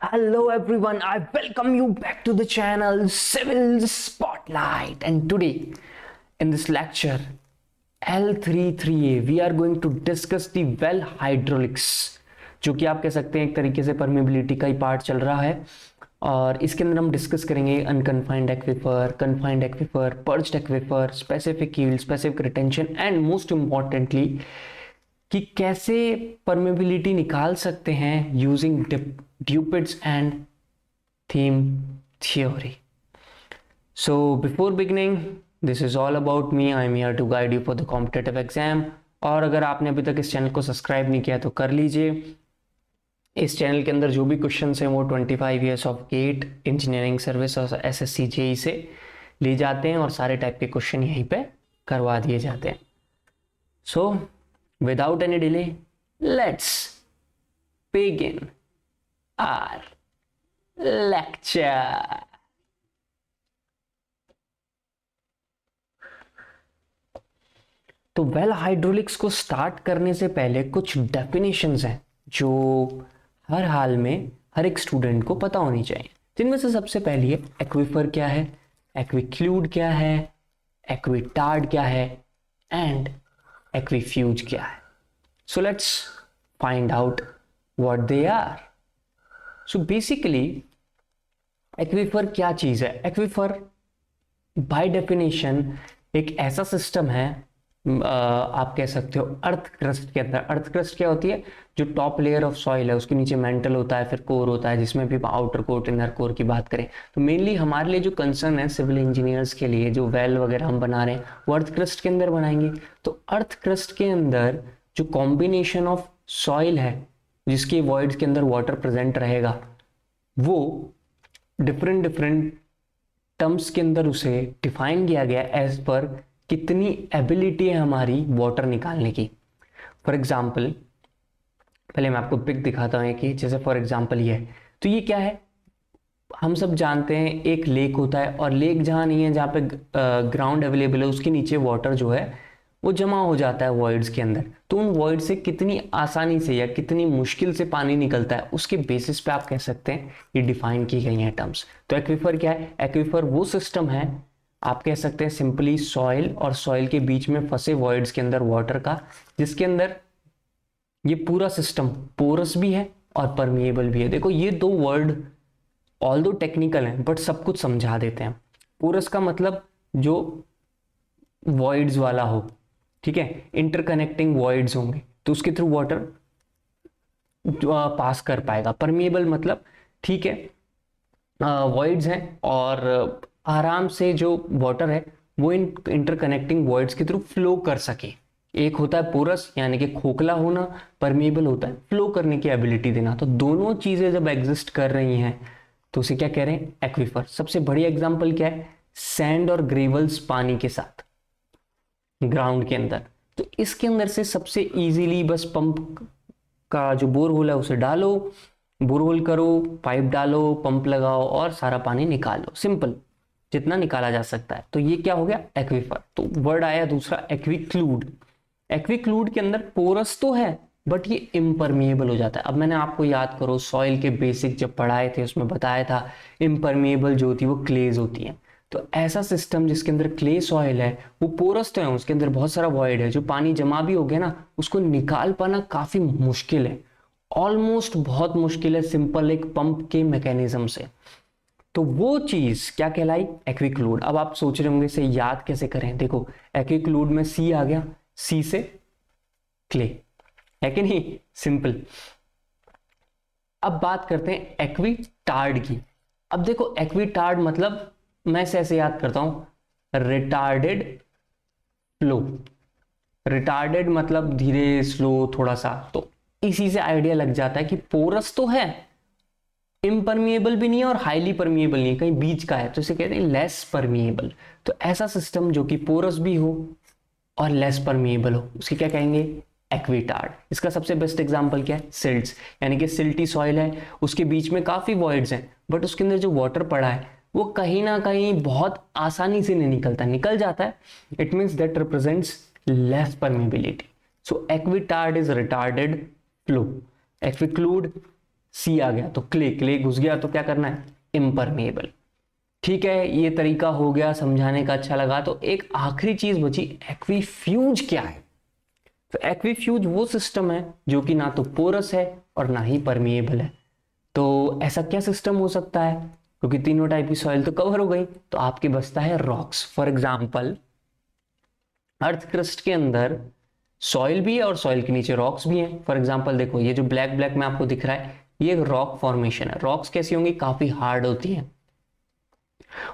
Hello everyone, I welcome you back to the channel Civil Spotlight, and today in this lecture L33A we are going to discuss the well hydraulics, जो कि आप कह सकते हैं एक तरीके से परमेबिलिटी का ही पार्ट चल रहा है। और इसके अंदर हम डिस्कस करेंगे unconfined aquifer, confined aquifer, perched aquifer, specific yield, specific retention and most importantly कि कैसे परमेबिलिटी निकाल सकते हैं using Dupuit's and Thiem theory. So before beginning, this is all about me. I am here to guide you for the competitive exam. और अगर आपने अभी तक इस चैनल को सब्सक्राइब नहीं किया तो कर लीजिए। इस चैनल के अंदर जो भी क्वेश्चन हैं वो 25 years of GATE engineering service और एसएससी जेई से लिए जाते हैं और सारे टाइप के क्वेश्चन यहीं पे करवा दिए जाते हैं। सो without any delay, let's begin our lecture. तो वेल हाइड्रोलिक्स को स्टार्ट करने से पहले कुछ डेफिनेशंस हैं जो हर हाल में हर एक स्टूडेंट को पता होनी चाहिए, जिनमें से सबसे पहली है एक्विफर क्या है, एक्विक्लूड क्या है, एक्विटार्ड क्या है एंड एक्विफ्यूज क्या है। So let's find out what they are. So basically aquifer क्या चीज है? एक्विफर बाय डेफिनेशन एक ऐसा सिस्टम है, आप कह सकते हो अर्थ क्रस्ट के अंदर। अर्थ क्रस्ट क्या होती है? जो टॉप लेयर ऑफ सॉइल है उसके नीचे मेंटल होता है, फिर कोर होता है, जिसमें भी आउटर कोर इनर कोर की बात करें तो मेनली हमारे लिए जो कंसर्न है सिविल इंजीनियर्स के लिए, जो वेल वगैरह हम बना रहे हैं वो अर्थ क्रस्ट के अंदर बनाएंगे। तो अर्थ क्रस्ट के अंदर जो कॉम्बिनेशन ऑफ सॉइल है जिसके वॉइड्स के अंदर वाटर प्रेजेंट रहेगा, वो डिफरेंट डिफरेंट टर्म्स के अंदर उसे डिफाइन किया गया एज पर कितनी एबिलिटी है हमारी वाटर निकालने की। फॉर एग्जाम्पल पहले मैं आपको पिक दिखाता हूँ कि जैसे फॉर एग्जाम्पल ये है, तो ये क्या है? हम सब जानते हैं एक लेक होता है, और लेक जहाँ नहीं है, जहाँ पे ग्राउंड अवेलेबल है, उसके नीचे वाटर जो है वो जमा हो जाता है वॉइड्स के अंदर। तो उन वॉइड से कितनी आसानी से या कितनी मुश्किल से पानी निकलता है उसके बेसिस पे आप कह सकते हैं ये डिफाइन की गई हैं टर्म्स। तो एक्विफर क्या है? एक्विफर वो सिस्टम है, आप कह सकते हैं सिंपली सॉइल और सॉइल के बीच में फंसे वॉइड्स के अंदर वाटर का, जिसके अंदर ये पूरा सिस्टम पोरस भी है और परमिएबल भी है। देखो ये दो वर्ड ऑल्दो टेक्निकल हैं बट सब कुछ समझा देते हैं। पोरस का मतलब जो वॉइड्स वाला हो, ठीक है, इंटरकनेक्टिंग वॉइड्स होंगे तो उसके थ्रू वाटर पास कर पाएगा। परमिएबल मतलब ठीक है वॉइड्स हैं और आराम से जो वाटर है वो इन इंटरकनेक्टिंग वॉइड्स के थ्रू फ्लो कर सके। एक होता है पोरस यानी कि खोखला होना, परमिएबल होता है फ्लो करने की एबिलिटी देना। तो दोनों चीजें जब एग्जिस्ट कर रही हैं तो उसे क्या कह रहे हैं? एक्विफर। सबसे बड़ी एग्जांपल क्या है? सैंड और ग्रेवल्स पानी के साथ ग्राउंड के अंदर। तो इसके अंदर से सबसे इजीली बस पंप का जो बोरहोल है उसे डालो, बोरहोल करो, पाइप डालो, पंप लगाओ और सारा पानी निकालो। सिंपल, जितना निकाला जा सकता है। तो ये क्या हो गया? एक्विफर। तो वर्ड आया दूसरा एक्विक्लूड। एक्विक्लूड के अंदर पोरस तो है बट ये इम्परमिएबल हो जाता है। अब मैंने आपको याद करो सॉइल के बेसिक जब पढ़ाए थे उसमें बताया था इम्परमिएबल जो होती है वो क्लेज होती है। तो ऐसा सिस्टम जिसके अंदर क्ले सॉइल है वो पोरस तो है, उसके अंदर बहुत सारा वॉइड है, जो पानी जमा भी हो गया ना उसको निकाल पाना काफी मुश्किल है, ऑलमोस्ट बहुत मुश्किल है सिंपल एक पंप के मैकेनिज्म से। तो वो चीज क्या कहलाई? एक्विक्लूड। अब आप सोच रहे होंगे इसे याद कैसे करें? देखो एक्विक्लूड में सी आ गया, सी से क्ले, है कि नहीं? सिंपल। अब बात करते हैं एक्विटार्ड की। अब देखो एक्विटार्ड मतलब मैं इसे ऐसे याद करता हूं, रिटार्डेड फ्लो। रिटार्डेड मतलब धीरे, स्लो, थोड़ा सा। तो इसी से आइडिया लग जाता है कि पोरस तो है, इम्परमिएबल भी नहीं है और हाईली परमिएबल नहीं है, कहीं बीच का है, तो इसे कहते हैं लेस परमिएबल। तो ऐसा सिस्टम जो कि पोरस भी हो और लेस परमिएबल हो उसकी क्या कहेंगे? एक्विटार्ड। इसका सबसे बेस्ट एग्जांपल क्या है? सिल्ट्स, यानी कि सिल्टी सॉइल है, उसके बीच में काफी वॉइड्स हैं बट उसके अंदर जो वाटर पड़ा है वो कहीं ना कहीं बहुत आसानी से नहीं निकलता, निकल जाता है। It means that represents less permeability. So aquitard is retarded flow. Exclude सी आ गया तो क्ले घुस गया तो क्या करना है, इम्परमेबल। ठीक है, ये तरीका हो गया समझाने का, अच्छा लगा। तो एक आखिरी चीज बची, एक्वीफ्यूज क्या है। तो एक्वीफ्यूज वो सिस्टम है जो कि ना तो पोरस है और ना ही परमिएबल है। तो ऐसा क्या सिस्टम हो सकता है, क्योंकि तीनों टाइप की सॉइल तो कवर हो गई, तो आपके बचता है rocks. For example earth crust के अंदर सॉइल भी है और सॉइल के नीचे रॉक्स भी हैं। फॉर एग्जाम्पल देखो, ये जो ब्लैक ब्लैक में आपको दिख रहा है, ये एक रॉक फॉर्मेशन है। रॉक्स कैसी होंगी, काफी हार्ड होती हैं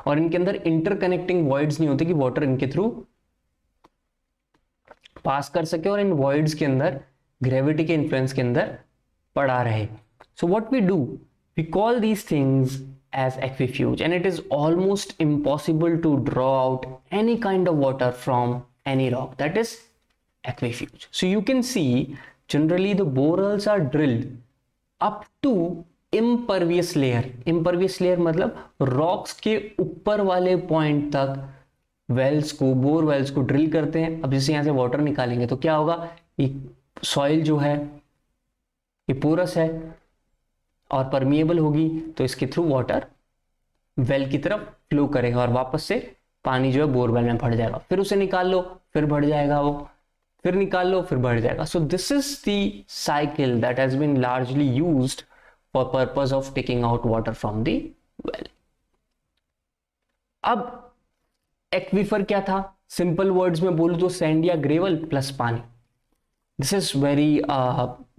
और इनके अंदर इंटरकनेक्टिंग वॉइड्स नहीं होते कि वाटर इनके थ्रू पास कर सके और इन वॉइड्स के अंदर ग्रेविटी के इन्फ्लुएंस के अंदर पड़ा रहे। So what we do, we call these things as aquefuge, and it is almost impossible to draw out any kind of water from any rock. That is aquefuge. So you can see generally the borers are drilled up to impervious layer. Impervious layer मतलब rocks के ऊपर वाले point तक Wales को, bore Wales को drill करते हैं। अब जैसे यहाँ से वाटर निकालेंगे तो क्या होगा, ये सॉइल जो है ये पोरस है और परमिएबल होगी, तो इसके थ्रू वाटर वेल की तरफ फ्लो करेगा और वापस से पानी जो है बोरवेल में भर जाएगा। फिर उसे निकाल लो, फिर भर जाएगा वो, फिर निकाल लो, फिर भर जाएगा। So this is the cycle that has been largely used for purpose of taking out water from the well. अब एक्वीफर क्या था, सिंपल वर्ड्स में बोलूं तो सैंड या ग्रेवल प्लस पानी। This is very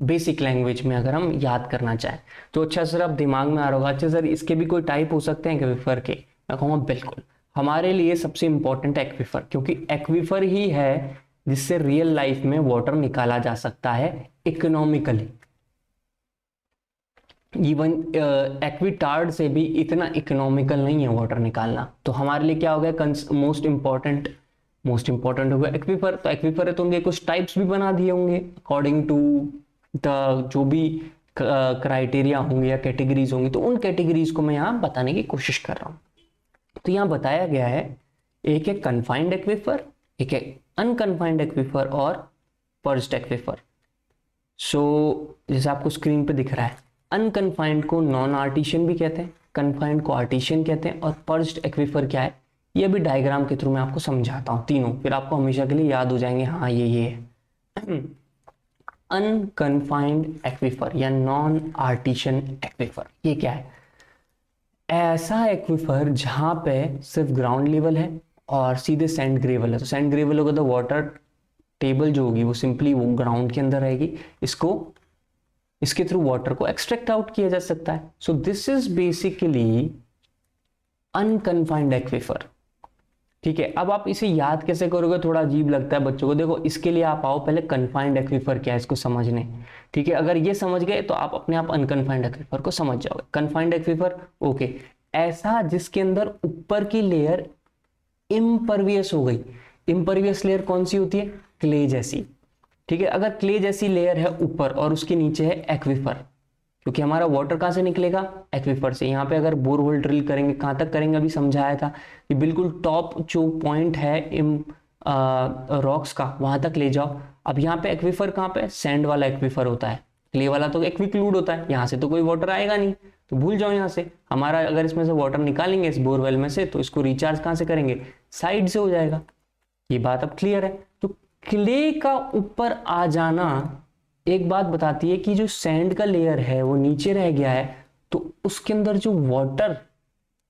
basic language में अगर हम याद करना चाहें तो। अच्छा सर, अब दिमाग में आ रहा होगा, अच्छा सर इसके भी कोई टाइप हो सकते हैं एक्वीफर के। मैं कहूँगा बिल्कुल, हमारे लिए सबसे इंपॉर्टेंट एक्वीफर, क्योंकि एक्वीफर ही है जिससे रियल लाइफ में वाटर निकाला जा सकता है इकोनॉमिकली। इवन एक्वीटार्ड से भी इतना इकोनॉमिकल नहीं है वाटर निकालना। तो हमारे लिए क्या हो गया, मोस्ट इंपॉर्टेंट हो गया एक्वीफर। तो एक्वीफर है तो उनके कुछ टाइप्स भी बना दिए होंगे अकॉर्डिंग टू द जो भी क्राइटेरिया होंगे या कैटेगरीज होंगी, तो उन कैटेगरीज को मैं यहाँ बताने की कोशिश कर रहा हूँ। तो यहाँ बताया गया है, एक है कन्फाइंड एक्वीफर, एक है अनकन्फाइंड एक्वीफर और पर्ज्ड एक्वीफर। सो जैसे आपको स्क्रीन पे दिख रहा है, अनकन्फाइंड को नॉन आर्टिशियन भी कहते हैं, कन्फाइंड को आर्टिशियन कहते हैं, और पर्ज्ड एक्वीफर क्या है ये भी डायग्राम के थ्रू मैं आपको समझाता हूँ तीनों, फिर आपको हमेशा के लिए याद हो जाएंगे, हाँ ये है। अनकन्फाइंड एक्वीफर या नॉन आर्टिशियन एक्वीफर, ये क्या है, ऐसा एक्वीफर जहां पे सिर्फ ग्राउंड लेवल है और सीधे सैंड ग्रेवल है। तो सैंड ग्रेवल होगा तो वाटर टेबल जो होगी वो सिंपली वो ग्राउंड के अंदर रहेगी, इसके थ्रू वाटर को एक्सट्रैक्ट आउट किया जा सकता है। सो this is basically unconfined aquifer. ठीक है, अब आप इसे याद कैसे करोगे, थोड़ा अजीब लगता है बच्चों को। देखो इसके लिए आप आओ पहले कन्फाइंड एक्वीफर क्या है इसको समझने। ठीक है, अगर ये समझ गए तो आप अपने आप अनकन्फाइंड एक्वीफर को समझ जाओगे। कन्फाइंड एक्वीफर ओके, ऐसा जिसके अंदर ऊपर की लेयर इम्परवियस हो गई। इम्परवियस लेयर कौन सी होती है, क्ले जैसी। ठीक है, अगर क्ले जैसी लेयर है ऊपर और उसके नीचे है एक्वीफर, क्योंकि हमारा वाटर कहाँ से निकलेगा, एक्वीफर से। यहाँ पे अगर बोरहोल ड्रिल करेंगे, कहाँ तक करेंगे, अभी समझाया था कि बिल्कुल टॉप जो पॉइंट है रॉक्स का वहां तक ले जाओ। अब यहाँ पे एक्वीफर कहाँ पे, सैंड वाला एक्वीफर होता है, क्ले वाला तो एक्वीक्लूड होता है, यहाँ से तो कोई वाटर आएगा नहीं, तो भूल जाओ यहाँ से। हमारा अगर इसमें से वाटर निकालेंगे इस बोरवेल में से, तो इसको रिचार्ज कहाँ से करेंगे, साइड से हो जाएगा। ये बात अब क्लियर है। तो क्ले का ऊपर आ जाना एक बात बताती है कि जो सैंड का लेयर है वो नीचे रह गया है, तो उसके अंदर जो वाटर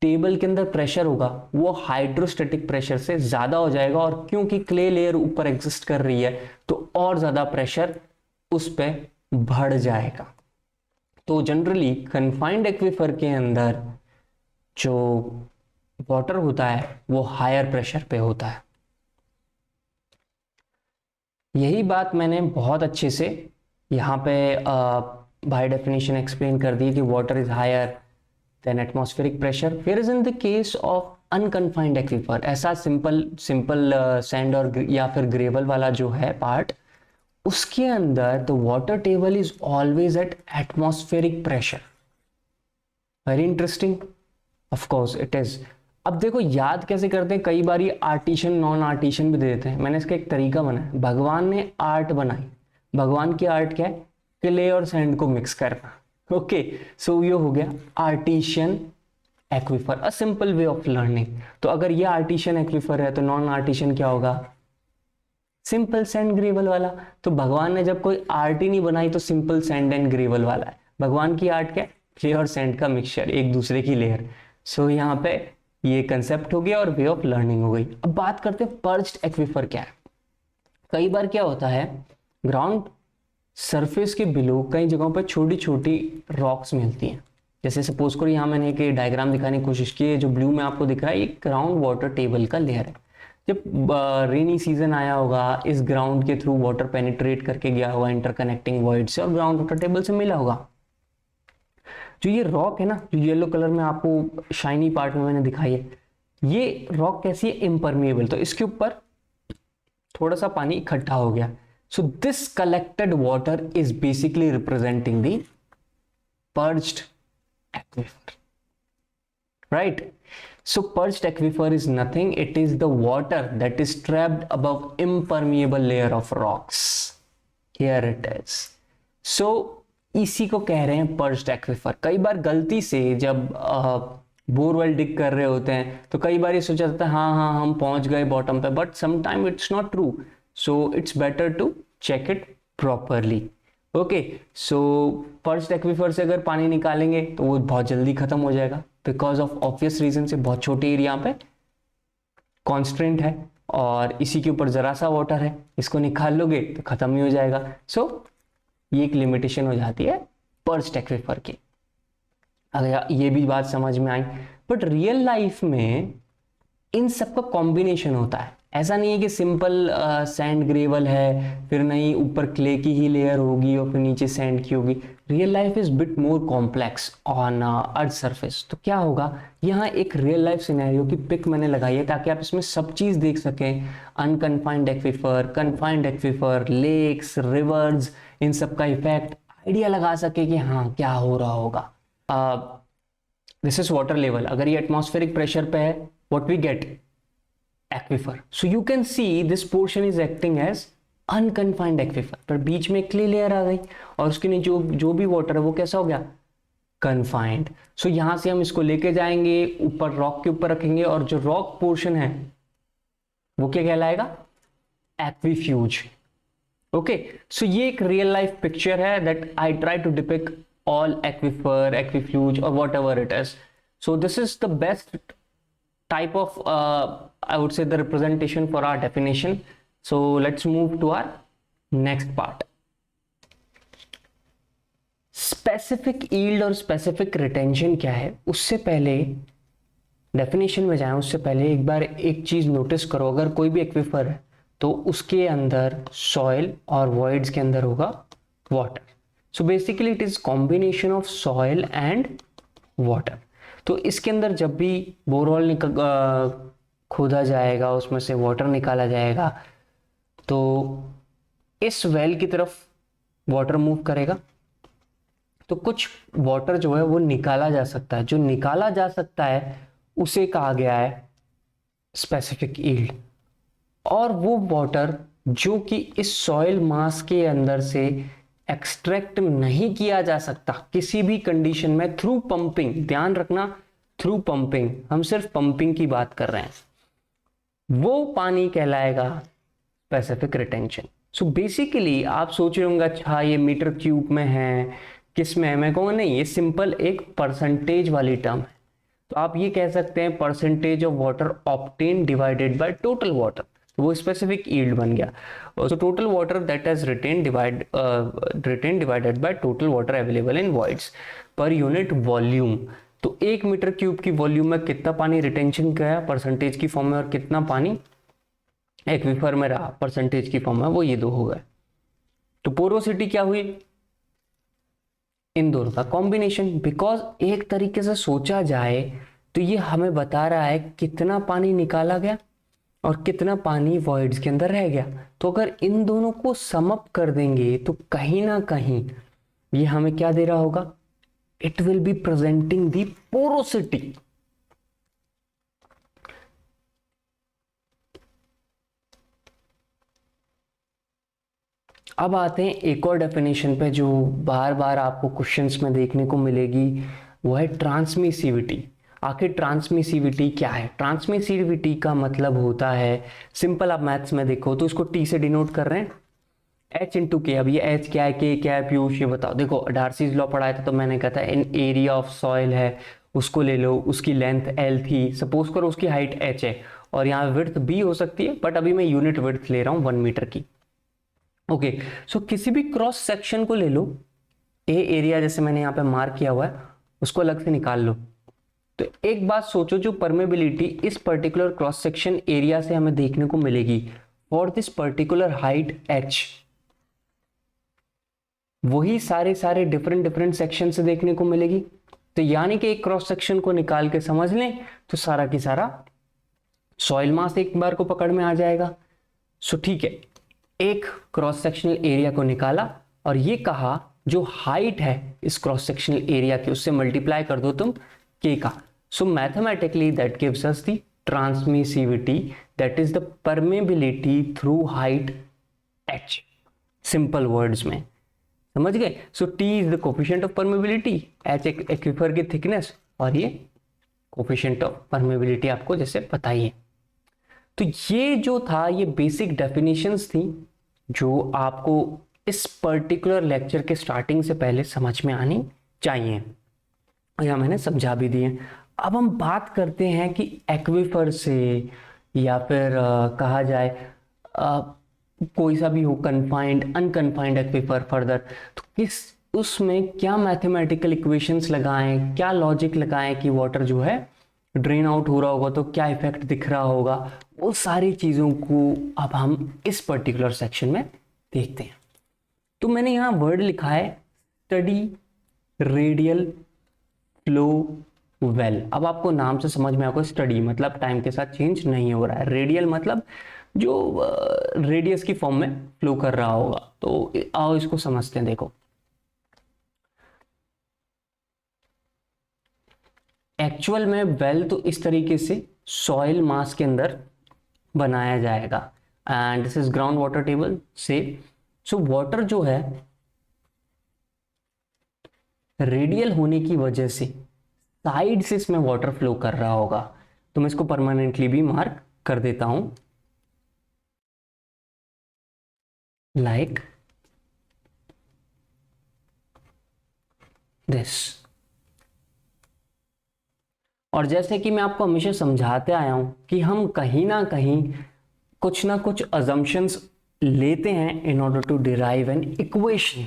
टेबल के अंदर प्रेशर होगा वो हाइड्रोस्टैटिक प्रेशर से ज्यादा हो जाएगा, और क्योंकि क्ले लेयर ऊपर एग्जिस्ट कर रही है तो और ज्यादा प्रेशर उस पर बढ़ जाएगा। तो जनरली कन्फाइंड एक्वीफर के अंदर जो वाटर होता है वो हायर प्रेशर पे होता है। यही बात मैंने बहुत अच्छे से यहाँ पे बाय डेफिनेशन एक्सप्लेन कर दी कि water is higher than atmospheric pressure. फिर is in the case of unconfined aquifer, ऐसा सिंपल सैंड और या फिर ग्रेवल वाला जो है पार्ट, उसके अंदर the water table is always at atmospheric pressure. Very interesting, of course it is. अब देखो याद कैसे करते हैं, कई बार आर्टिशियन नॉन आर्टिशियन भी दे देते हैं। मैंने इसका एक तरीका बनाया, भगवान ने आर्ट बनाई। भगवान की आर्ट क्या है, क्ले और सैंड को मिक्स करना। ओके, सो ये हो गया artisan aquifer, a simple way of learning. तो अगर ये आर्टिशियन एक्विफर है तो नॉन आर्टिशियन क्या होगा? सिंपल सैंड ग्रेवल वाला। तो भगवान ने जब कोई आर्ट ही नहीं बनाई तो सिंपल सैंड एंड ग्रेवल वाला है। भगवान की आर्ट क्या है? क्ले और सैंड का मिक्सचर, एक दूसरे की लेयर। सो यहाँ पे ये कंसेप्ट हो गया और वे ऑफ लर्निंग हो गई। अब बात करते हैं पर्च्ड एक्विफर क्या है। कई बार क्या होता है, ग्राउंड सरफेस के बिलो कई जगहों पर छोटी छोटी रॉक्स मिलती हैं। जैसे सपोज करो यहाँ मैंने एक डायग्राम दिखाने की कोशिश की है, जो ब्लू में आपको दिख रहा है, ये ग्राउंड वाटर टेबल का लेयर है। जब रेनी सीजन आया होगा, इस ग्राउंड के थ्रू वाटर पेनिट्रेट करके गया होगा इंटरकनेक्टिंग वॉइड से और ग्राउंड वाटर टेबल से मिला होगा। जो ये रॉक है ना, जो येलो कलर में आपको शाइनी पार्ट में मैंने दिखाई है, ये रॉक कैसी है? इम्परमिएबल। तो इसके ऊपर थोड़ा सा पानी इकट्ठा हो गया। So this collected water is basically representing the perched aquifer, right? So perched aquifer is nothing, it is the water that is trapped above impermeable layer of rocks. Here it is. So इसी को कह रहे हैं पर्च्ड aquifer. कई बार गलती से जब borewell डिग कर रहे होते हैं तो कई बार ये सोचा जाता है हाँ हाँ हम पहुंच गए बॉटम पे, but sometime it's not true. So it's better to check it properly. Okay, so perched aquifer से अगर पानी निकालेंगे तो वो बहुत जल्दी खत्म हो जाएगा, बिकॉज ऑफ ऑब्वियस रीजन से बहुत छोटे एरिया पे कॉन्स्ट्रेंट है और इसी के ऊपर जरा सा वाटर है, इसको निकाल लोगे तो खत्म ही हो जाएगा। सो ये एक लिमिटेशन हो जाती है पर्च्ड एक्विफर की। अगर ये भी बात समझ में आई, बट रियल लाइफ में इन सबका कॉम्बिनेशन होता है। ऐसा नहीं है कि सिंपल सैंड ग्रेवल है, फिर नहीं ऊपर क्ले की ही लेयर होगी और फिर नीचे सैंड की होगी। Real life is bit more complex on earth surface. तो क्या होगा, यहाँ एक रियल लाइफ सिनेरियो की पिक मैंने लगाई है ताकि आप इसमें सब चीज देख सकें। Unconfined aquifer, confined aquifer, lakes, rivers, इन सब का इफेक्ट आइडिया लगा सके कि हाँ क्या हो रहा होगा। This is water level. अगर ये एटमॉस्फेरिक प्रेशर पे है, what we get? Aquifer. So you can see this portion is acting as unconfined aquifer, पर बीच में क्ले लेयर आ गई और उसके नीचे जो भी वाटर है वो कैसा हो गया? कन्फाइंड। सो यहां से हम इसको लेके जाएंगे, ऊपर रॉक के ऊपर रखेंगे और जो रॉक पोर्शन है वो क्या कहलाएगा? एक्वीफ्यूज। ओके, सो ये एक रियल लाइफ पिक्चर है that I try to depict all aquifer, aquifuge और whatever it is. So this is the best type of I would say the representation for our definition. So let's move to our next part. Specific yield और specific retention क्या है, उससे पहले definition में जाएं उससे पहले एक बार एक चीज नोटिस करो। अगर कोई भी एक्विफर है तो उसके अंदर सॉइल और वॉइड्स के अंदर होगा water. So basically it is combination of soil and water. तो इसके अंदर जब भी बोरहोल खोदा जाएगा, उसमें से वाटर निकाला जाएगा, तो इस वेल की तरफ वाटर मूव करेगा तो कुछ वाटर जो है वो निकाला जा सकता है। जो निकाला जा सकता है उसे कहा गया है स्पेसिफिक यील्ड। और वो वाटर जो कि इस सॉइल मास के अंदर से एक्सट्रैक्ट नहीं किया जा सकता किसी भी कंडीशन में थ्रू पंपिंग, ध्यान रखना थ्रू पंपिंग, हम सिर्फ पंपिंग की बात कर रहे हैं, वो पानी कहलाएगा स्पेसिफिक रिटेंशन। सो बेसिकली आप सोच रहे होंगे अच्छा ये मीटर क्यूब में है, किस में है? मैं कहूँगा नहीं, ये सिंपल एक परसेंटेज वाली टर्म है। तो आप ये कह सकते हैं percentage of water obtain divided by total water, वो स्पेसिफिक यील्ड बन गया। So total water that has retain divided by total water available in voids per unit volume. तो 1 मीटर क्यूब की वॉल्यूम में कितना पानी रिटेंशन का है परसेंटेज की फॉर्म में, और कितना पानी एक्विफर में रहा परसेंटेज की फॉर्म में, वो ये दो हो गए। तो पोरोसिटी क्या हुई? इन दोनों का कॉम्बिनेशन। बिकॉज एक तरीके से सोचा जाए तो ये हमें बता रहा है कितना पानी निकाला गया और कितना पानी वॉइड्स के अंदर रह गया। तो अगर इन दोनों को सम अप कर देंगे तो कहीं ना कहीं ये हमें क्या दे रहा होगा? It will be presenting the porosity. अब आते हैं एक और डेफिनेशन पे जो बार बार आपको क्वेश्चंस में देखने को मिलेगी, वो है ट्रांसमिसिविटी। आखिर ट्रांसमिसिविटी क्या है? ट्रांसमिसिविटी का मतलब होता है, सिंपल आप मैथ्स में देखो तो इसको टी से डिनोट कर रहे हैं, एच इंटू के। अब ये एच क्या है, के क्या है, पीयूष ये बताओ। देखो डार्सीज लॉ पढ़ाया था तो मैंने कहा था इन एरिया ऑफ सॉइल है, उसको ले लो, उसकी लेंथ एल थी, सपोज करो उसकी हाइट एच है, और यहाँ विड्थ बी हो सकती है, बट अभी मैं यूनिट विड्थ ले रहा हूँ 1 मीटर की। ओके, सो किसी भी क्रॉस सेक्शन को ले लो, ए एरिया जैसे मैंने यहाँ पे मार्क किया हुआ है, उसको अलग से निकाल लो। तो एक बात सोचो, जो परमेबिलिटी इस पर्टिकुलर क्रॉस सेक्शन एरिया से हमें देखने को मिलेगी for this particular height H, वही सारे सारे डिफरेंट डिफरेंट सेक्शन से देखने को मिलेगी। तो यानी कि एक क्रॉस सेक्शन को निकाल के समझ लें तो सारा की सारा सॉइल मास एक बार को पकड़ में आ जाएगा। सो ठीक है, एक क्रॉस सेक्शनल एरिया को निकाला और ये कहा जो हाइट है इस क्रॉस सेक्शनल एरिया की उससे मल्टीप्लाई कर दो तुम के का। So mathematically that gives us the transmissivity, that is the permeability through height H. Simple words में समझ गए? So T is the coefficient of permeability, H aquifer की थिकनेस, और ये कोफिशिएंट ऑफ परमेबिलिटी आपको जैसे पता ही है। तो ये जो था, ये बेसिक डेफिनेशंस थी जो आपको इस पर्टिकुलर लेक्चर के स्टार्टिंग से पहले समझ में आनी चाहिए, या मैंने समझा भी दिए। अब हम बात करते हैं कि एक्विफर से या फिर कहा जाए कोई सा भी हो, कन्फाइंड अनकन्फाइंड एक्विफर फर्दर, तो किस उसमें क्या मैथमेटिकल इक्वेशंस लगाएं, क्या लॉजिक लगाएं कि वाटर जो है ड्रेन आउट हो रहा होगा तो क्या इफेक्ट दिख रहा होगा, वो सारी चीज़ों को अब हम इस पर्टिकुलर सेक्शन में देखते हैं। तो मैंने यहाँ वर्ड लिखा है स्टडी रेडियल फ्लो वेल। अब आपको नाम से समझ में आएगा, स्टडी मतलब टाइम के साथ चेंज नहीं हो रहा है, रेडियल मतलब जो रेडियस की फॉर्म में फ्लो कर रहा होगा। तो आओ इसको समझते हैं। देखो एक्चुअल में वेल तो इस तरीके से सॉइल मास के अंदर बनाया जाएगा, and this is ground water table से। सो वाटर जो है रेडियल होने की वजह से साइड से इसमें वाटर फ्लो कर रहा होगा। तो मैं इसको परमानेंटली भी मार्क कर देता हूं, लाइक दिस। और जैसे कि मैं आपको हमेशा समझाते आया हूं कि हम कहीं ना कुछ अजम्पशंस लेते हैं in order to derive an equation.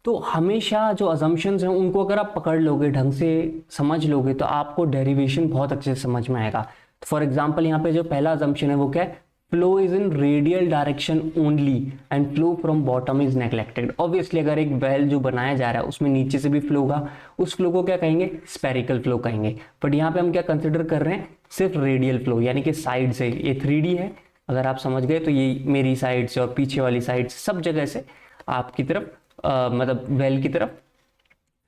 तो हमेशा जो अजम्पशंस हैं उनको अगर आप पकड़ लोगे, ढंग से समझ लोगे, तो आपको डेरिवेशन बहुत अच्छे से समझ में आएगा। फॉर एग्जाम्पल यहाँ पे जो पहला अजम्पशन है वो क्या है, flow is in radial direction only and flow from bottom is neglected. Obviously अगर एक वेल जो बनाया जा रहा है उसमें नीचे से भी फ्लो होगा, उस फ्लो को क्या कहेंगे, स्पेरिकल फ्लो कहेंगे। बट यहाँ पे हम क्या कंसिडर कर रहे हैं, सिर्फ रेडियल फ्लो, यानी कि साइड से। ये 3D है, अगर आप समझ गए तो ये मेरी साइड से और पीछे वाली साइड से सब जगह से आपकी तरफ मतलब वेल की तरफ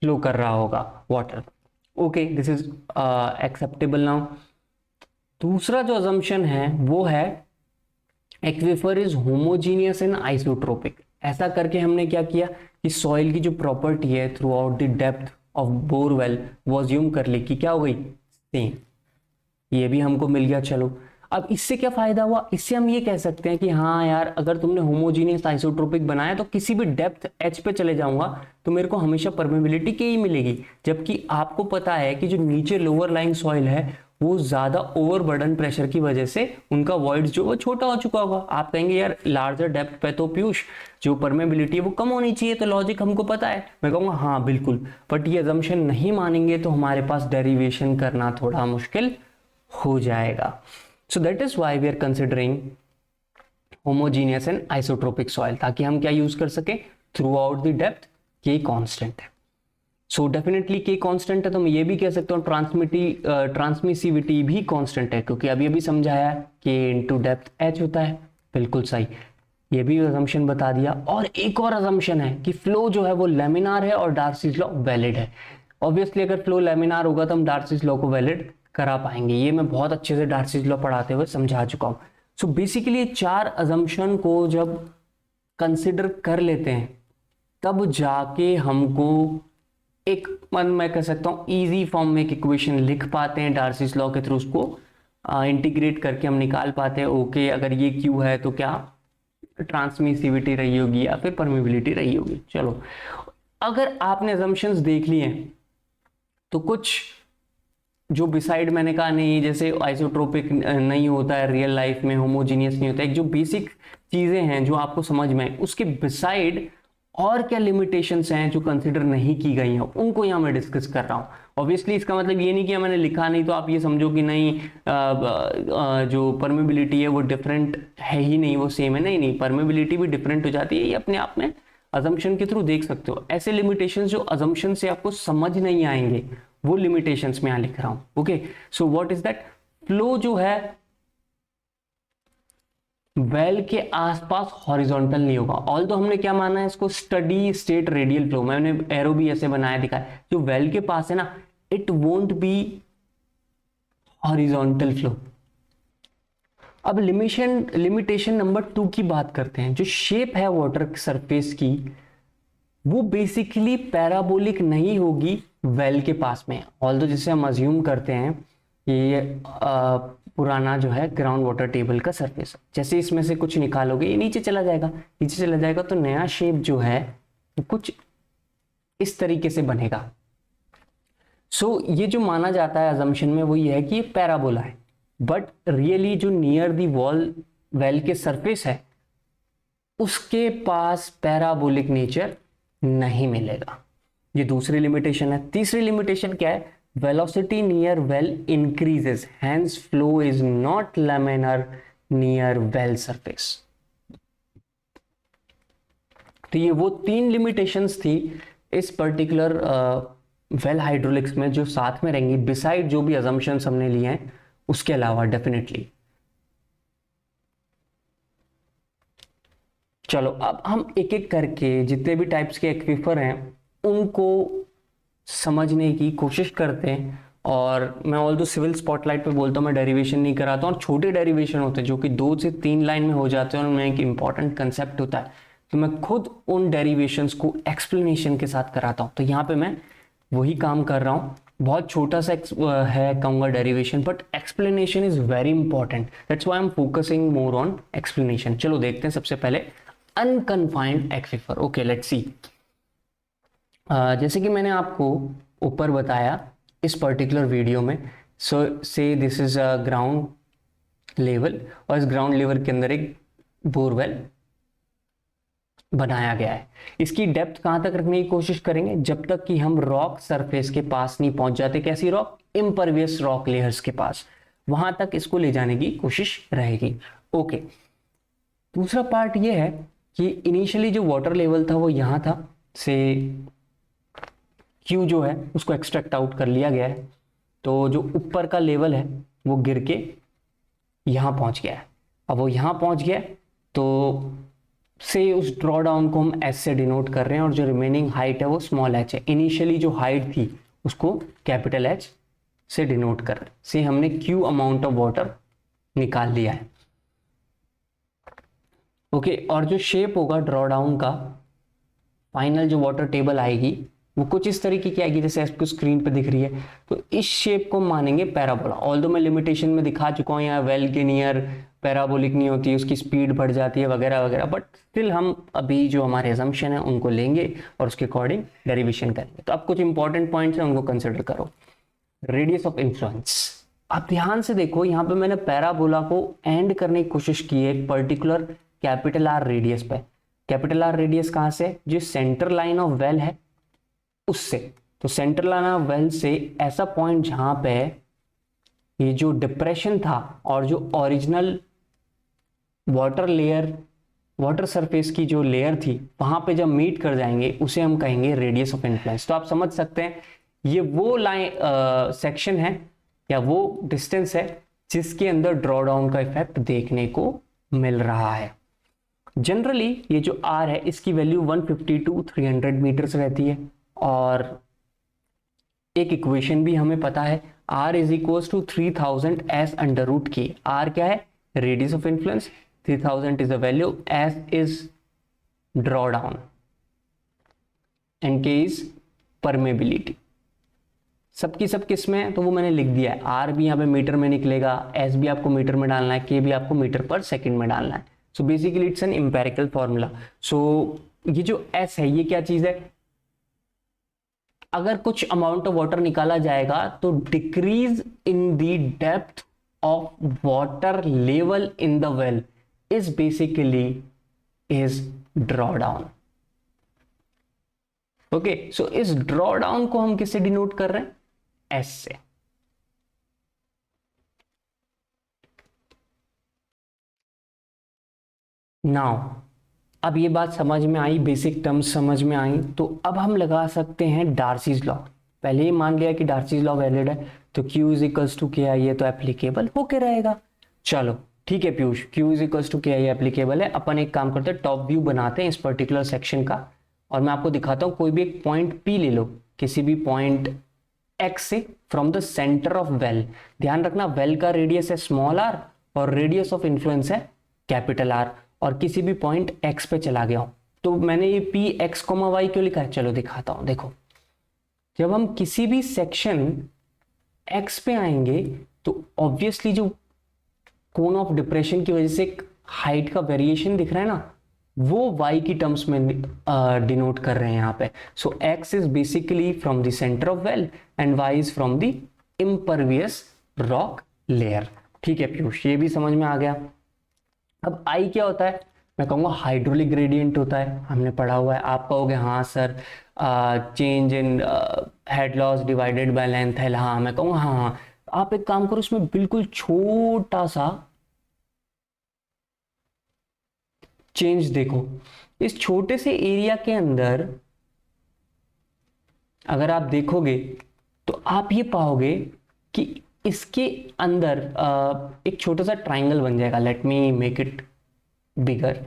फ्लो कर रहा होगा water. Okay, this is acceptable now. दूसरा जो अजम्पशन है वो है aquifer is homogeneous and isotropic. ऐसा करके हमने क्या किया कि सॉइल की जो प्रॉपर्टी है through out the depth of borewell वो अज्यूम कर ली कि क्या हो गई, सेम। ये भी हमको मिल गया। चलो अब इससे क्या फायदा हुआ, इससे हम ये कह सकते हैं कि हाँ यार, अगर तुमने होमोजीनियस आइसोट्रोपिक बनाया तो किसी भी डेप्थ एच पे चले जाऊंगा तो मेरे को हमेशा परमेबिलिटी के ही मिलेगी। जबकि आपको पता है कि जो नीचे लोअर लाइंग सॉइल है वो ज्यादा ओवरबर्डन प्रेशर की वजह से उनका वॉइड जो वो छोटा हो चुका होगा। आप कहेंगे यार लार्जर डेप्थ पे तो पीयूष जो परमेबिलिटी है वो कम होनी चाहिए, तो लॉजिक हमको पता है। मैं कहूँगा हाँ बिल्कुल, बट ये अजम्पशन नहीं मानेंगे तो हमारे पास डेरिवेशन करना थोड़ा मुश्किल हो जाएगा। So that is why we are considering homogeneous and isotropic soil, ताकि हम क्या यूज कर सके, throughout the depth K constant है। सो डेफिनेटली K कांस्टेंट है तो मैं ये भी कह सकता हूँ ट्रांसमिसिविटी भी कांस्टेंट है, क्योंकि अभी अभी समझाया K इंटू डेप्थ H होता है। बिल्कुल सही, ये भी अजम्पशन बता दिया। और एक और अजम्पशन है कि फ्लो जो है वो लेमिनार है और डार्सीज लॉ वैलिड है। ऑब्वियसली अगर फ्लो लेमिनार होगा तो हम डार्सीज लॉ को वैलिड करा पाएंगे। ये मैं बहुत अच्छे से डार्सीज लॉ पढ़ाते हुए समझा चुका हूँ। सो बेसिकली 4 अजम्पशन को जब कंसिडर कर लेते हैं तब जाके हमको एक मैं कह सकता हूँ इजी फॉर्म में एक इक्वेशन लिख पाते हैं, डार्सीज लॉ के थ्रू उसको इंटीग्रेट करके हम निकाल पाते हैं। ओके, अगर ये क्यू है तो क्या ट्रांसमिसिविटी रही होगी या फिर परमिबिलिटी रही होगी। चलो, अगर आपने अजम्पशंस देख लिए हैं तो कुछ जो बिसाइड मैंने कहा नहीं, जैसे आइसोट्रोपिक नहीं होता है रियल लाइफ में, होमोजीनियस नहीं होता है, एक जो बेसिक चीजें हैं जो आपको समझ में आए, उसके बिसाइड और क्या लिमिटेशंस हैं जो कंसिडर नहीं की गई हैं, उनको यहाँ मैं डिस्कस कर रहा हूँ। ऑब्वियसली इसका मतलब ये नहीं कि मैंने लिखा नहीं तो आप ये समझो कि नहीं जो परमेबिलिटी है वो डिफरेंट है ही नहीं, वो सेम है। नहीं नहीं, परमेबिलिटी भी डिफरेंट हो जाती है, ये अपने आप में अजम्पशन के थ्रू देख सकते हो। ऐसे लिमिटेशंस जो अजम्पशन से आपको समझ नहीं आएंगे वो लिमिटेशंस में यहां लिख रहा हूं। Okay, so what is that? Flow जो है वेल के आसपास हॉरिजॉन्टल नहीं होगा। ऑल तो हमने क्या माना है इसको, स्टडी स्टेट रेडियल फ्लो, मैंने एरो भी ऐसे बनाया दिखा है, जो वेल के पास है ना, it won't be horizontal flow. अब लिमिटेशन नंबर 2 की बात करते हैं। जो शेप है वाटर सरफेस की वो बेसिकली पैराबोलिक नहीं होगी वेल के पास में। ऑल तो जिसे हम अज्यूम करते हैं कि ये पुराना जो है ग्राउंड वाटर टेबल का सरफेस, जैसे इसमें से कुछ निकालोगे ये नीचे चला जाएगा, नीचे चला जाएगा तो नया शेप जो है कुछ इस तरीके से बनेगा। सो ये जो माना जाता है अजम्पशन में वो ये है कि ये पैराबोला है, बट रियली जो नियर दी वॉल वेल के सरफेस है उसके पास पैराबोलिक नेचर नहीं मिलेगा। ये दूसरी लिमिटेशन है। तीसरी लिमिटेशन क्या है? Velocity near well increases, hence flow is not laminar near well surface. तो ये वो 3 लिमिटेशंस थी इस पर्टिकुलर वेल हाइड्रोलिक्स में जो साथ में रहेंगी, बिसाइड जो भी अजम्पशंस हमने लिए हैं उसके अलावा डेफिनेटली। चलो अब हम एक एक करके जितने भी टाइप्स के एक्विफर हैं उनको समझने की कोशिश करते हैं। और मैं ऑल दो सिविल स्पॉटलाइट पे बोलता हूँ, मैं डेरिवेशन नहीं कराता हूँ, और छोटे डेरिवेशन होते हैं जो कि 2 से 3 लाइन में हो जाते हैं और उनमें एक इंपॉर्टेंट कंसेप्ट होता है, तो मैं खुद उन डेरिवेशंस को एक्सप्लेनेशन के साथ कराता हूँ। तो यहाँ पे मैं वही काम कर रहा हूँ। बहुत छोटा सा है कहूँगा derivation, but explanation is very important, that's why I am focusing more on explanation. चलो देखते हैं सबसे पहले unconfined aquifer. Okay, let's see. जैसे कि मैंने आपको ऊपर बताया इस पर्टिकुलर वीडियो में, सो से this is a ground level, और इस ग्राउंड लेवल के अंदर एक बोरवेल बनाया गया है। इसकी डेप्थ कहां तक रखने की कोशिश करेंगे? जब तक कि हम रॉक सरफेस के पास नहीं पहुंच जाते। कैसी रॉक? इम्परवियस रॉक लेयर्स के पास, वहां तक इसको ले जाने की कोशिश रहेगी। ओके, दूसरा पार्ट ये है कि इनिशियली जो वाटर लेवल था वो यहां था, से क्यू जो है उसको एक्सट्रैक्ट आउट कर लिया गया है, तो जो ऊपर का लेवल है वो गिर के यहां पहुंच गया है। अब वो यहां पहुंच गया तो से उस ड्रॉ डाउन को हम एस से डिनोट कर रहे हैं, और जो रिमेनिंग हाइट है वो स्मॉल एच है। इनिशियली जो हाइट थी उसको कैपिटल एच से डिनोट कर रहे हैं। से हमने क्यू अमाउंट ऑफ वाटर निकाल लिया है। ओके, और जो शेप होगा ड्रॉ डाउन का, फाइनल जो वाटर टेबल आएगी वो कुछ इस तरीके की आएगी जैसे आपको स्क्रीन पे दिख रही है। तो इस शेप को मानेंगे पैराबोला। ऑल्दो मैं लिमिटेशन में दिखा चुका हूँ यहाँ वेल के नियर पैराबोलिक नहीं होती, उसकी स्पीड बढ़ जाती है वगैरह वगैरह, बट स्टिल हम अभी जो हमारे असम्पशन है उनको लेंगे और उसके अकॉर्डिंग डेरिवेशन करेंगे। तो अब कुछ इंपॉर्टेंट पॉइंट्स हैं उनको कंसिडर करो। रेडियस ऑफ इन्फ्लुएंस, आप ध्यान से देखो, यहाँ पे मैंने पैराबोला को एंड करने की कोशिश की है एक पर्टिकुलर कैपिटल आर रेडियस पे। कैपिटल आर रेडियस कहाँ से? जो सेंटर लाइन ऑफ वेल है उससे। तो सेंटर लाइन ऑफ वेल से ऐसा पॉइंट जहां पे ये जो डिप्रेशन था और जो original water layer, water surface की जो लेयर थी वहां पे जब मीट कर जाएंगे उसे हम कहेंगे रेडियस ऑफ इन्फ्लुएंस। तो आप समझ सकते हैं ये वो लाइन सेक्शन है या वो डिस्टेंस है जिसके अंदर ड्रॉ डाउन का इफेक्ट देखने को मिल रहा है। जनरली ये जो आर है इसकी वैल्यू 150 टू 300 मीटर्स रहती है, और एक इक्वेशन भी हमें पता है, r is equal to 3000 S under root की। r क्या है? Radius of influence, 3000 is the value, s is draw down and K is permeability. सबकी सब किस में है तो वो मैंने लिख दिया है। आर भी यहाँ पे मीटर में निकलेगा, एस भी आपको मीटर में डालना है, के भी आपको मीटर पर सेकंड में डालना है। So basically it's an empirical formula. So ये जो एस है ये क्या चीज है, अगर कुछ अमाउंट ऑफ वाटर निकाला जाएगा तो decrease in the depth of water level in the well is basically is draw down. Okay, so इस ड्रॉ डाउन को हम किससे डिनोट कर रहे हैं, एस से। नाउ अब ये बात समझ में आई, बेसिक टर्म्स समझ में आई, तो अब हम लगा सकते हैं डार्सीज लॉ। पहले ही मान लिया कि डार्सीज लॉ वैलिड है, तो Q is equals to K आई है, तो एप्लीकेबल होके रहेगा। चलो ठीक है Piyush, Q is equals to K I applicable है। अपन एक काम करते हैं, टॉप व्यू बनाते हैं इस पर्टिकुलर सेक्शन का, और मैं आपको दिखाता हूं। कोई भी एक पॉइंट P ले लो, किसी भी पॉइंट X से, from the centre of well. ध्यान रखना वेल का रेडियस है स्मॉल r और रेडियस ऑफ इन्फ्लुएंस है कैपिटल R, और किसी भी पॉइंट X पे चला गया हूं। तो मैंने ये पी एक्स कोमा वाई क्यों लिखा है, चलो दिखाता हूं। देखो, जब हम किसी भी सेक्शन X पे आएंगे तो ऑब्वियसली जो कोन ऑफ डिप्रेशन की वजह से एक हाइट का वेरिएशन दिख रहा है ना, वो y की टर्म्स में डिनोट कर रहे हैं यहाँ पे। सो x is basically from the centre of well and y is from the impervious rock layer. ठीक है पीयूष, ये भी समझ में आ गया। अब I क्या होता है, मैं कहूँगा हाइड्रोलिक ग्रेडियंट होता है, हमने पढ़ा हुआ है। आप कहोगे हाँ sir change in head loss divided by length है, हाँ मैं कहूँगा हाँ हाँ। आप एक काम करो, इसमें बिल्कुल छोटा सा चेंज देखो। इस छोटे से एरिया के अंदर अगर आप देखोगे तो आप ये पाओगे कि इसके अंदर एक छोटा सा ट्राइंगल बन जाएगा। Let me make it bigger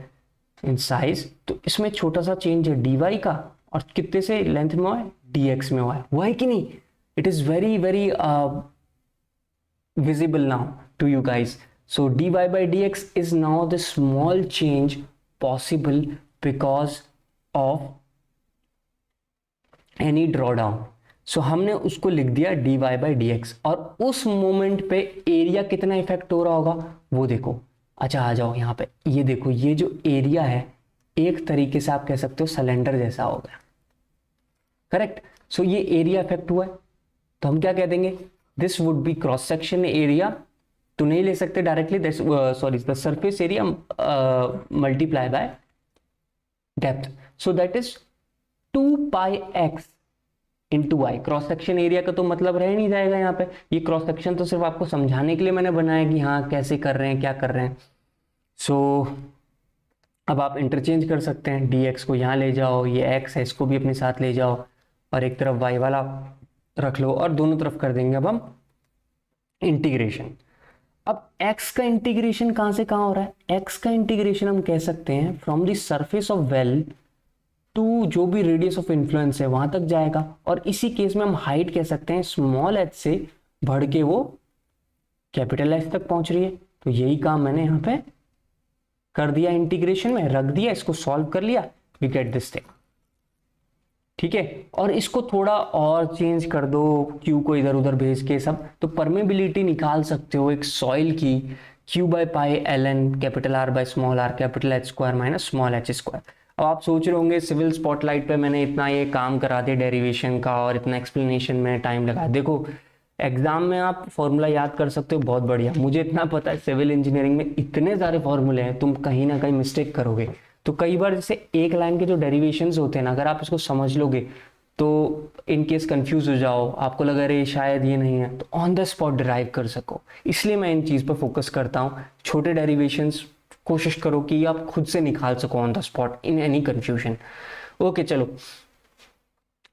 in size. तो इसमें छोटा सा चेंज है dy का, और कितने से लेंथ में हुआ है, dx में हुआ है कि नहीं। It is very very visible now to you guys. So dy by dx is now the small change possible because of any drawdown. So हमने उसको लिख दिया dy by dx, और उस मोमेंट पे एरिया कितना इफेक्ट हो रहा होगा वो देखो। अच्छा आ जाओ यहाँ पे, ये देखो, ये जो एरिया है एक तरीके से आप कह सकते हो सिलेंडर जैसा हो गया, करेक्ट। सो ये एरिया इफेक्ट हुआ है, तो हम क्या कह देंगे, this would be cross section area. तो नहीं ले सकते directly, sorry the surface area multiply by depth. So that is 2 pi x into y. Cross section area का तो मतलब रह नहीं जाएगा यहाँ पे। ये क्रॉस सेक्शन तो सिर्फ आपको समझाने के लिए मैंने बनाया कि हाँ कैसे कर रहे हैं, क्या कर रहे हैं। सो अब आप इंटरचेंज कर सकते हैं, dx को यहाँ ले जाओ, ये x है इसको भी अपने साथ ले जाओ, और एक तरफ y वाला रख लो, और दोनों तरफ कर देंगे अब हम इंटीग्रेशन। अब x का इंटीग्रेशन कहां से कहां हो रहा है, x का इंटीग्रेशन हम कह सकते हैं from the surface of well to जो भी रेडियस ऑफ इन्फ्लुएंस है वहां तक जाएगा, और इसी केस में हम हाइट कह सकते हैं स्मॉल h से बढ़ के वो कैपिटल H तक पहुंच रही है। तो यही काम मैंने यहाँ पे कर दिया, इंटीग्रेशन में रख दिया, इसको सॉल्व कर लिया, वी गेट दिस थिंग। ठीक है, और इसको थोड़ा और चेंज कर दो, Q को इधर उधर भेज के सब, तो परमेबिलिटी निकाल सकते हो एक सॉइल की, Q by pi ln capital R by small r capital H square minus small h square. अब आप सोच रहे होंगे सिविल स्पॉटलाइट पे मैंने इतना ये काम करा दिया डेरिवेशन का और इतना एक्सप्लेनेशन में टाइम लगा। देखो एग्जाम में आप फॉर्मूला याद कर सकते हो, बहुत बढ़िया। मुझे इतना पता है सिविल इंजीनियरिंग में इतने सारे फॉर्मूले हैं, तुम कहीं ना कहीं मिस्टेक करोगे। तो कई बार जैसे एक लाइन के जो डेरिवेशंस होते हैं ना, अगर आप इसको समझ लोगे तो इन केस कंफ्यूज हो जाओ, आपको लगा रहे शायद ये नहीं है, तो ऑन द स्पॉट डिराइव कर सको। इसलिए मैं इन चीज़ पर फोकस करता हूँ। छोटे डेरिवेशंस कोशिश करो कि आप खुद से निकाल सको on the spot in any confusion. Okay चलो,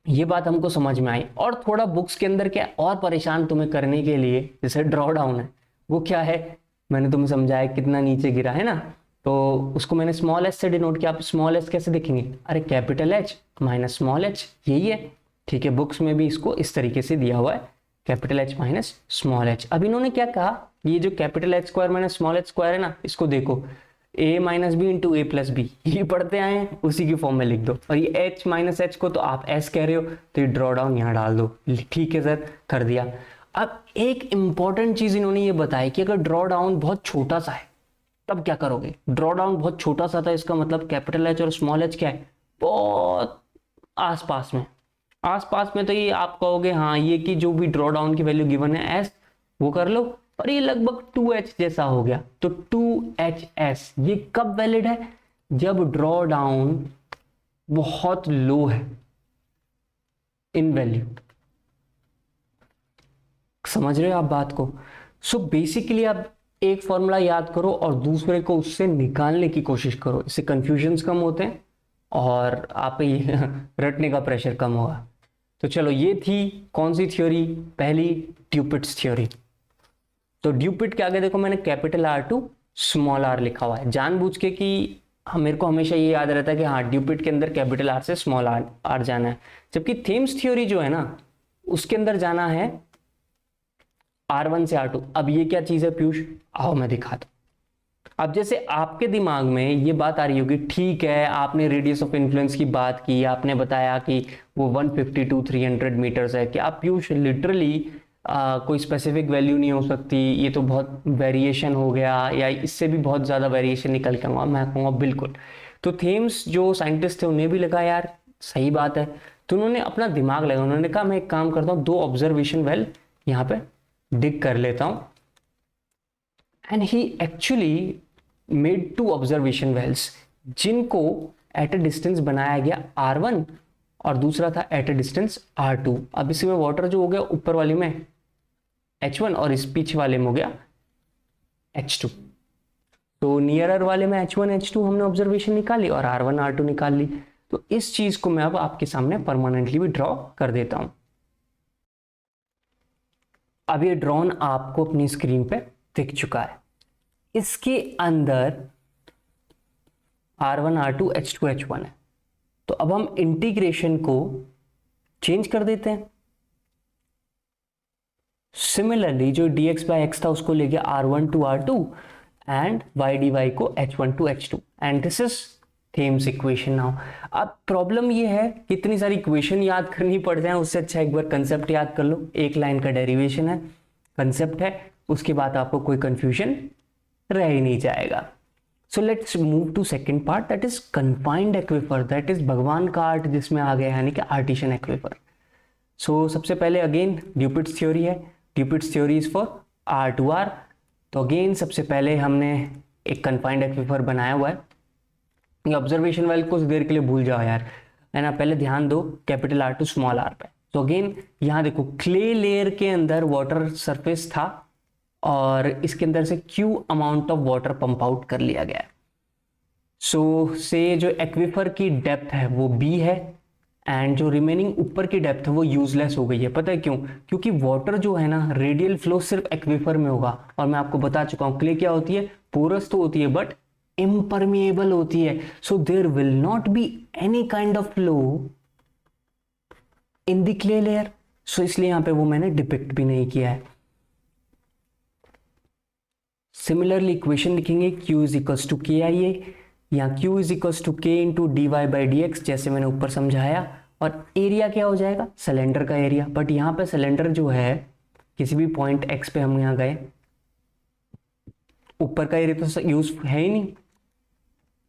ये बात हमको समझ में आई। और थोड़ा बुक्स के अंदर क्या और परेशान तुम्हें करने के लिए, जैसे ड्रॉ डाउन है, वो क्या है मैंने तुम्हें समझाया, कितना नीचे गिरा है ना, तो उसको मैंने स्मॉल एच से डिनोट किया। आप स्मॉल एच कैसे देखेंगे, अरे capital H minus small H, यही है। ठीक है, बुक्स में भी इसको इस तरीके से दिया हुआ है, capital H minus small H. अब इन्होंने क्या कहा, ये जो capital H square minus small H square है ना, इसको देखो, ए माइनस बी इंटू ए प्लस बी, ये पढ़ते आए हैं, उसी की फॉर्म में लिख दो। और ये एच माइनस एच को तो आप एस कह रहे हो, तो ये ड्रॉ डाउन यहाँ डाल दो। ठीक है सर, कर दिया। अब एक इंपॉर्टेंट चीज इन्होंने ये बताया कि अगर ड्रॉ डाउन बहुत छोटा सा है तब क्या करोगे। ड्रॉ डाउन बहुत छोटा सा था, इसका मतलब कैपिटल एच और स्मॉल एच क्या है, बहुत आसपास में। आसपास में तो ये आप कहोगे हाँ ये कि जो भी ड्रॉ डाउन की वैल्यू गिवन है एस वो कर लो, और ये लगभग 2h जैसा हो गया। तो 2hs ये कब वैलिड है, जब ड्रॉ डाउन बहुत लो है इन वैल्यू। समझ रहे हो आप बात को। सो बेसिकली आप एक फॉर्मूला याद करो और दूसरे को उससे निकालने की कोशिश करो, इससे कंफ्यूजन्स कम होते हैं और आप ये रटने का प्रेशर कम होगा। तो चलो, ये थी कौन सी थ्योरी, पहली ड्यूपिट्स थ्योरी। तो ड्यूपिट के आगे देखो मैंने कैपिटल R2 स्मॉल r लिखा हुआ है जानबूझ के कि मेरे को हमेशा ये याद रहता है कि हाँ ड्यूपिट के अंदर कैपिटल R से स्मॉल r जाना है, जबकि थेम्स थ्योरी जो है ना उसके अंदर जाना है R1 से R2। अब ये क्या चीज है पीयूष, आओ मैं दिखाता हूं। अब जैसे आपके दिमाग में ये बात आ रही होगी, ठीक है आपने रेडियस ऑफ इन्फ्लुएंस की बात की, आपने बताया कि वो 150 to 300 मीटर्स है, कि आप पीयूष लिटरली कोई स्पेसिफिक वैल्यू नहीं हो सकती, ये तो बहुत वेरिएशन हो गया, या इससे भी बहुत ज़्यादा वेरिएशन निकल के आऊँगा। मैं कहूँगा बिल्कुल। तो थेम्स जो साइंटिस्ट थे उन्हें भी लगा यार सही बात है, तो उन्होंने अपना दिमाग लगाया, उन्होंने कहा मैं एक काम करता हूँ, 2 ऑब्जर्वेशन वेल यहाँ पे डिग कर लेता हूँ। And he actually made 2 observation wells जिनको एट अ डिस्टेंस बनाया गया R1 और दूसरा था एट अ डिस्टेंस R2। अब इसमें वाटर जो हो गया ऊपर वाले में H1 और इस पीछे वाले में हो गया H2। तो नियरर वाले में H1 H2 हमने ऑब्जर्वेशन निकाली और R1 R2 निकाल ली। तो इस चीज को मैं अब आपके सामने परमानेंटली भी ड्रॉ कर देता हूं। अब ये ड्रॉन आपको अपनी स्क्रीन पे दिख चुका है। इसके अंदर R1 R2 H2 H1 है। तो अब हम इंटीग्रेशन को चेंज कर देते हैं। सिमिलरली जो dx by x था उसको ले गया R1 to R2 and y dy को H1 to H2 and this is Thames equation now. अब प्रॉब्लम ये है कि इतनी सारी इक्वेशन याद करनी पड़ जाए, उससे अच्छा एक बार कंसेप्ट याद कर लो। एक लाइन का डेरिवेशन है, कंसेप्ट है, उसके बाद आपको कोई कंफ्यूजन रह ही नहीं जाएगा। So let's move to second part, that is confined aquifer, that is भगवान का आर्ट जिसमें आ गया, यानी कि आर्टिशियन एक्विफर। सो सबसे पहले अगेन ड्यूपिट्स थ्योरी है, ड्यूपिट्स थ्योरी इज फॉर R2R। तो अगेन सबसे पहले हमने एक कन्फाइंड एक्विफर बनाया हुआ है। ये ऑब्जर्वेशन वेल कुछ देर के लिए भूल जाओ यार, है ना, पहले ध्यान दो कैपिटल R2 स्मॉल r पे। तो अगेन यहाँ देखो क्ले लेयर के अंदर वाटर सरफेस था और इसके अंदर से Q amount of water pump out कर लिया गया है। सो से जो एक्विफर की डेप्थ है वो B है एंड जो रिमेनिंग ऊपर की डेप्थ है वो यूजलेस हो गई है। पता है क्यों? क्योंकि वाटर जो है ना रेडियल फ्लो सिर्फ एक्विफर में होगा, और मैं आपको बता चुका हूं क्ले क्या होती है, पोरस तो होती है बट इम्परमिएबल होती है। So there will not be any kind of flow in the clay layer. So इसलिए यहां पे वो मैंने डिपिक्ट भी नहीं किया है। सिमिलरली इक्वेशन लिखेंगे Q is equals to KIA, या Q is equals to K into dy/dx जैसे मैंने ऊपर समझाया। और एरिया क्या हो जाएगा, सिलेंडर का एरिया। बट यहाँ पे सिलेंडर जो है किसी भी पॉइंट x पे हम यहाँ गए, ऊपर का एरिया तो यूज है ही नहीं,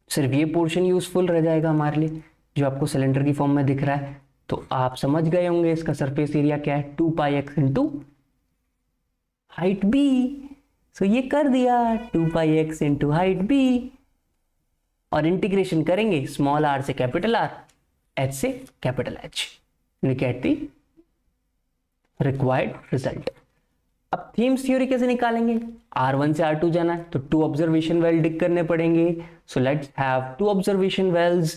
सिर्फ ये पोर्शन यूजफुल रह जाएगा हमारे लिए जो आपको सिलेंडर की फॉर्म में दिख रहा है। तो आप समझ गए होंगे इसका सरफेस एरिया क्या है, 2πx इंटू हाइट b। सो ये कर दिया 2πx इंटू हाइट b, और इंटीग्रेशन करेंगे स्मॉल r से कैपिटल R, h से capital H, get the required result. अब थीम्स थ्योरी कैसे निकालेंगे, R1 से R2 जाना है तो 2 ऑब्जर्वेशन वेल डिग करने पड़ेंगे। So let's have 2 observation wells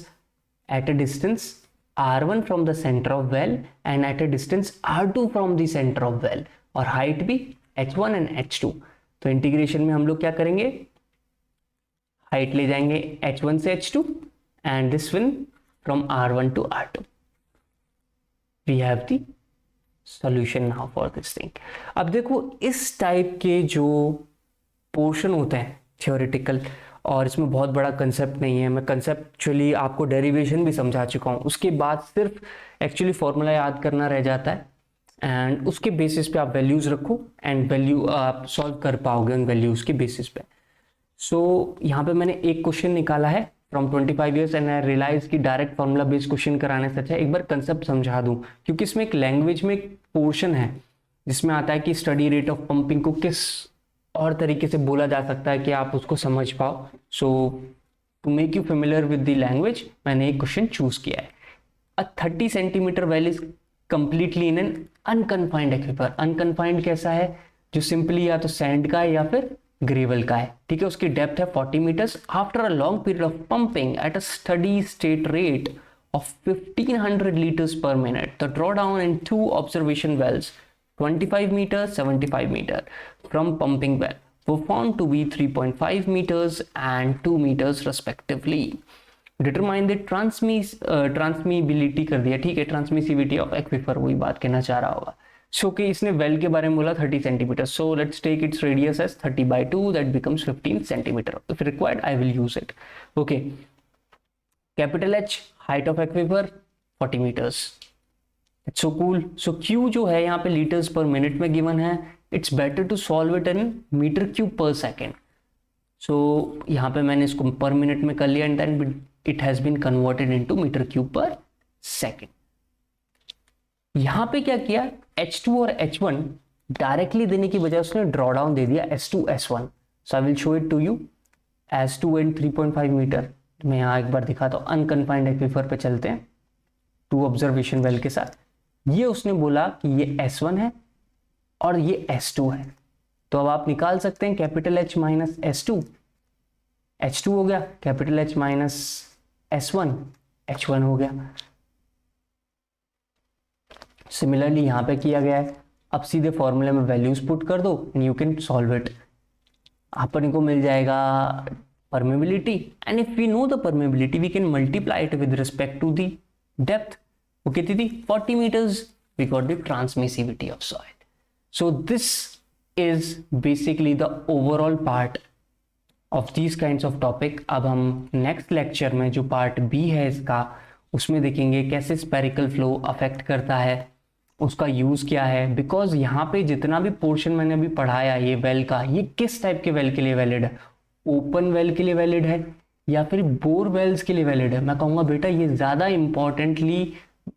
at a distance R1 from the centre of well and at a distance R2 from the centre of well, और height भी H1 एंड H2। तो integration में हम लोग क्या करेंगे, हाइट ले जाएंगे H1 से H2 and this will from R1 to R2। We have the solution now for this thing. अब देखो इस टाइप के जो पोर्शन होते हैं थियोरेटिकल, और इसमें बहुत बड़ा कंसेप्ट नहीं है, मैं कंसेप्चुअली आपको डेरिवेशन भी समझा चुका हूँ। उसके बाद सिर्फ एक्चुअली फॉर्मूला याद करना रह जाता है एंड उसके बेसिस पे आप वैल्यूज़ रखो एंड वैल्यू आप सॉल्व कर पाओगे उन वैल्यूज़ के बेसिस पे। सो यहाँ पे मैंने एक क्वेश्चन निकाला है from 25 years and I realise कि डायरेक्ट फॉर्मूला बेस्ड क्वेश्चन कराने से अच्छा एक बार कंसेप्ट समझा दूँ, क्योंकि इसमें एक लैंग्वेज में एक पोर्शन है जिसमें आता है कि स्टडी रेट ऑफ पंपिंग को किस और तरीके से बोला जा सकता है कि आप उसको समझ पाओ। So to make you familiar with the language मैंने एक क्वेश्चन चूज किया है। A 30 centimetre well is completely in an unconfined aquifer. Unconfined कैसा है, जो सिंपली या तो सैंड का है या फिर ग्रेवल का है, ठीक है। उसकी डेप्थ है 40 metres. After a long period of pumping at a steady state rate of 1500 liters per minute, the drawdown in two observation wells 25 meters 75 meter from pumping well were found to be 3.5 meters and 2 meters respectively. Determine the transmissibility कर दिया, ठीक है, transmissivity of aquifer वही बात कहना चाह रहा होगा। सो कि इसने वेल के बारे में बोला 30 centimetre, so let's take its radius as 30/2, that becomes 15 centimetre. If required I will use it. Okay, capital H height of aquifer 40 metres. It's so cool. So Q जो है यहाँ पे लीटर्स पर मिनट में गिवन है, it's better to solve it in metre cube per second. So यहाँ पे मैंने इसको पर मिनट में कर लिया and then it has been converted into metre cube per second. यहाँ पे क्या किया, H2 और H1 डायरेक्टली देने की बजाय उसने ड्रॉ डाउन दे दिया S2 S1। So I will show it to you as 2 and 3.5 metre. मैं यहाँ एक बार दिखाता हूँ। अनकन्फाइंड एक्विफर पे चलते हैं 2 ऑब्जर्वेशन वेल के साथ। ये उसने बोला कि ये S1 है और ये S2 है, तो अब आप निकाल सकते हैं capital H minus S2, H2 हो गया, capital H minus S1, H1 हो गया। सिमिलरली यहाँ पे किया गया है। अब सीधे फॉर्मूले में वैल्यूज पुट कर दो and you can solve it. अपन को मिल जाएगा permeability, and if we know the permeability we can multiply it with respect to the depth. Okay Didi, 40 meters we got the transmissivity of soil. So this is basically the overall part of these kinds of topic. अब हम next lecture में जो part B है इसका, उसमें देखेंगे कैसे spherical flow affect करता है, उसका यूज क्या है। बिकॉज यहाँ पे जितना भी पोर्शन मैंने अभी पढ़ाया ये वेल का, ये किस टाइप के वेल के लिए वैलिड है, ओपन वेल के लिए वैलिड है या फिर बोर वेल्स के लिए वैलिड है। मैं कहूँगा बेटा ये ज़्यादा इंपॉर्टेंटली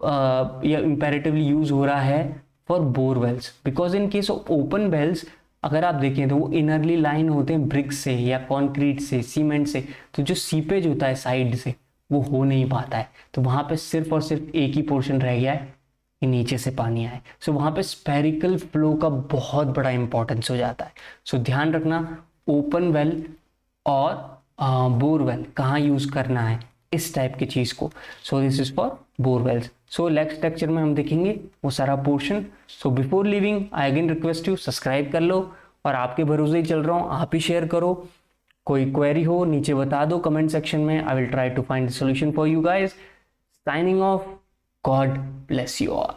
या इंपेरेटिवली यूज हो रहा है for bore wells, because in case of open wells अगर आप देखें तो वो इनरली लाइन होते हैं ब्रिक से या कॉन्क्रीट से, सीमेंट से, तो जो सीपेज होता है साइड से वो हो नहीं पाता है, तो वहाँ पे सिर्फ और सिर्फ एक ही पोर्शन रह गया है कि नीचे से पानी आए। सो वहाँ पे स्पेरिकल फ्लो का बहुत बड़ा इंपॉर्टेंस हो जाता है। सो ध्यान रखना ओपन वेल और बोरवेल कहाँ यूज़ करना है इस टाइप की चीज़ को। So this is for borewells. So next lecture में हम देखेंगे वो सारा portion. So before living I again request you subscribe कर लो, और आपके भरोसे ही चल रहा हूँ, आप ही शेयर करो। कोई क्वेरी हो नीचे बता दो कमेंट सेक्शन में, I will try to find the solution for you guys. Signing off, God bless you all.